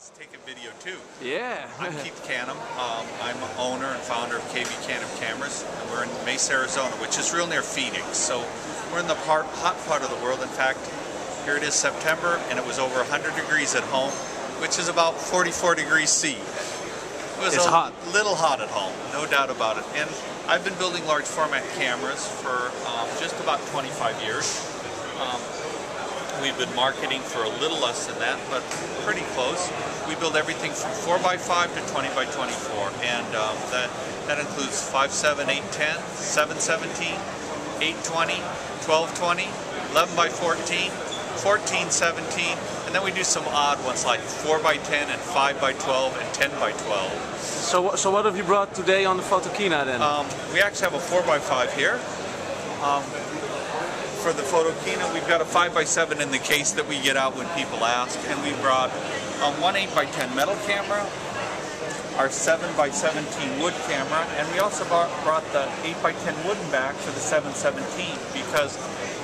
Let's take a video too. Yeah. I'm Keith Canham. I'm owner and founder of Keith Canham Cameras, and we're in Mesa, Arizona, which is real near Phoenix. So we're in the hot part of the world. In fact, here it is September, and it was over 100 degrees at home, which is about 44 degrees C. It was a little hot at home, no doubt about it. And I've been building large format cameras for just about 25 years. We've been marketing for a little less than that, but pretty close. We build everything from 4x5 to 20x24, and that includes 5.7, 8.10, 7.17, 8.20, 12.20, 11x14, 14.17, and then we do some odd ones like 4x10 and 5x12 and 10x12. So what have you brought today on the Photokina then? We actually have a 4x5 here. For the Photokina, we've got a 5x7 in the case that we get out when people ask, and we brought one 8x10 metal camera, our 7x17 wood camera, and we also brought the 8x10 wooden back for the 717 because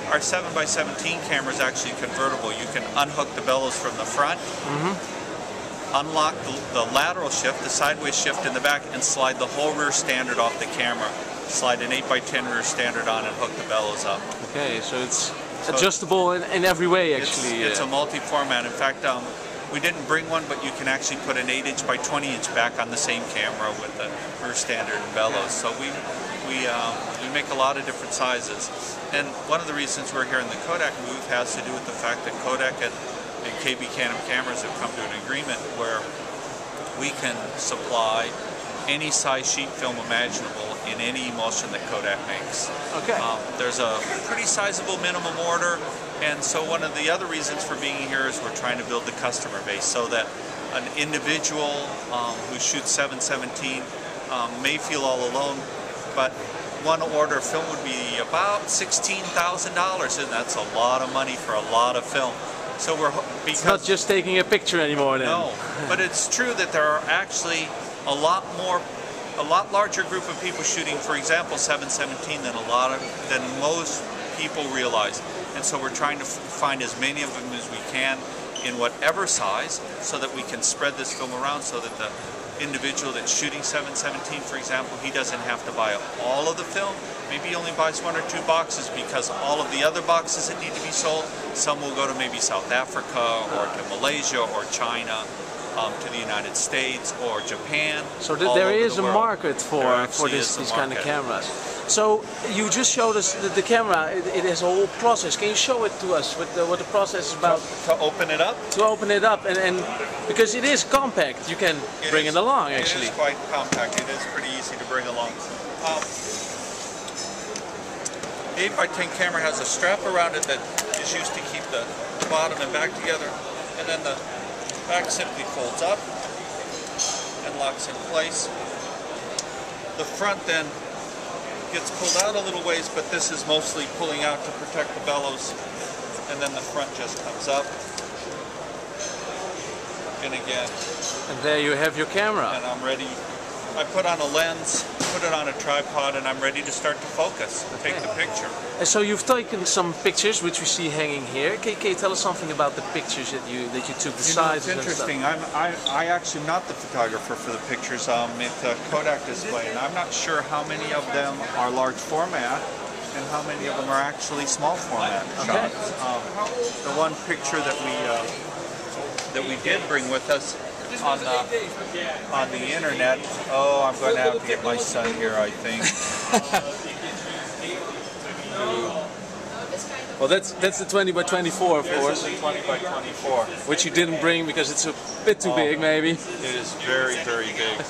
our 7x17 camera is actually convertible. You can unhook the bellows from the front, unlock the lateral shift, the sideways shift in the back, and slide the whole rear standard off the camera. Slide an 8x10 rear standard on and hook the bellows up. Okay, so it's adjustable in every way actually. It's a multi-format. In fact, we didn't bring one, but you can actually put an 8" by 20" back on the same camera with the rear standard and bellows. So we make a lot of different sizes. And one of the reasons we're here in the Kodak booth has to do with the fact that Kodak and KB Canham Cameras have come to an agreement where we can supply any size sheet film imaginable in any emulsion that Kodak makes. Okay. There's a pretty sizable minimum order, and so one of the other reasons for being here is we're trying to build the customer base so that an individual who shoots 717 may feel all alone, but one order of film would be about $16,000, and that's a lot of money for a lot of film. So it's not just taking a picture anymore then. No, but it's true that there are actually a lot larger group of people shooting, for example, 717 than most people realize. And so we're trying to find as many of them as we can in whatever size so that we can spread this film around so that the individual that's shooting 717, for example, he doesn't have to buy all of the film. Maybe he only buys 1 or 2 boxes because all of the other boxes that need to be sold, some will go to maybe South Africa or to Malaysia or China, to the United States or Japan. So there is a market for these kind of cameras. So you just showed us the camera. It has a whole process. Can you show it to us what the process is about? To open it up? To open it up, and because it is compact, you can bring it along actually. It is quite compact. It is pretty easy to bring along. The 8x10 camera has a strap around it that is used to keep the bottom and back together, and then the back simply folds up and locks in place. The front then gets pulled out a little ways, but this is mostly pulling out to protect the bellows, and then the front just comes up. And again. And there you have your camera. And I'm ready. I put on a lens, put it on a tripod, and I'm ready to start to focus, take the picture. And so you've taken some pictures, which we see hanging here. Can you tell us something about the pictures that you took, the sizes? It's interesting. I actually am not the photographer for the pictures. It's a Kodak display, and I'm not sure how many of them are large format and how many of them are actually small format shots. The one picture that we did bring with us on the internet. Oh, I'm going to have to get my son here, I think. Well, that's the 20x24, of course. This is the 20x24, which you didn't bring because it's a bit too big, maybe. It is very, very big.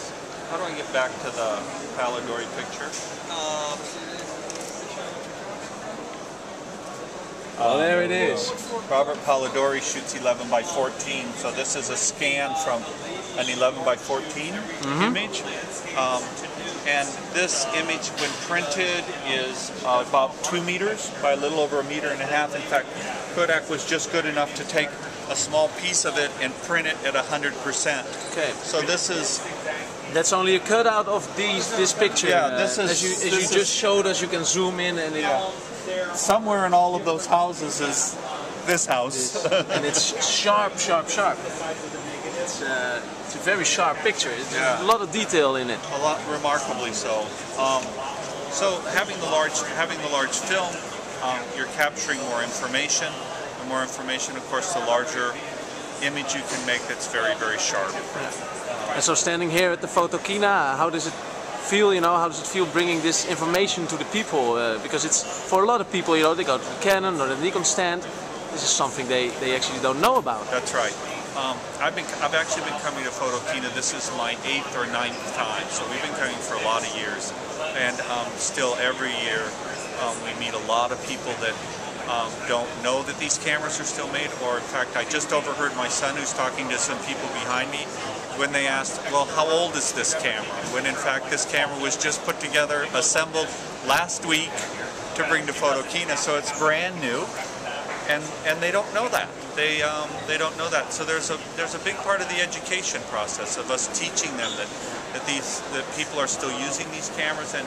How do I get back to the Palladori picture? Oh, there it is. Robert Palladori shoots 11x14, so this is a scan from an 11x14 image. And this image, when printed, is about 2 meters by a little over 1.5 meters. In fact, Kodak was just good enough to take a small piece of it and print it at 100%. Okay. So this is... That's only a cutout of this picture. Yeah, this is... As you just showed us, you can zoom in and... Somewhere in all of those houses is this house. And it's sharp, sharp, sharp. it's a very sharp picture. There's a lot of detail in it. A lot, remarkably so. So having the large film, you're capturing more information. The more information, of course, the larger image you can make that's very, very sharp. Yeah. And so standing here at the Photokina, how does it feel, you know, how does it feel bringing this information to the people? Because it's, for a lot of people, you know, they go to the Canon or the Nikon stand, this is something they actually don't know about. That's right. I've actually been coming to Photokina. This is my 8th or 9th time, so we've been coming for a lot of years. And still every year we meet a lot of people that don't know that these cameras are still made, or in fact I just overheard my son, who's talking to some people behind me, when they asked, well, how old is this camera? When in fact this camera was just put together, assembled last week to bring to Photokina, so it's brand new. And they don't know that. They don't know that. So there's a big part of the education process of us teaching them that people are still using these cameras, and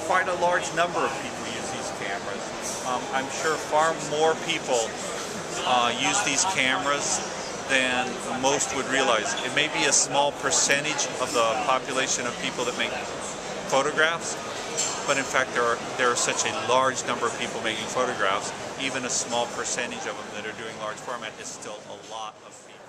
quite a large number of people use these cameras. I'm sure far more people use these cameras than most would realize. It may be a small percentage of the population of people that make photographs, but in fact there are such a large number of people making photographs. Even a small percentage of them that are doing large format is still a lot of people.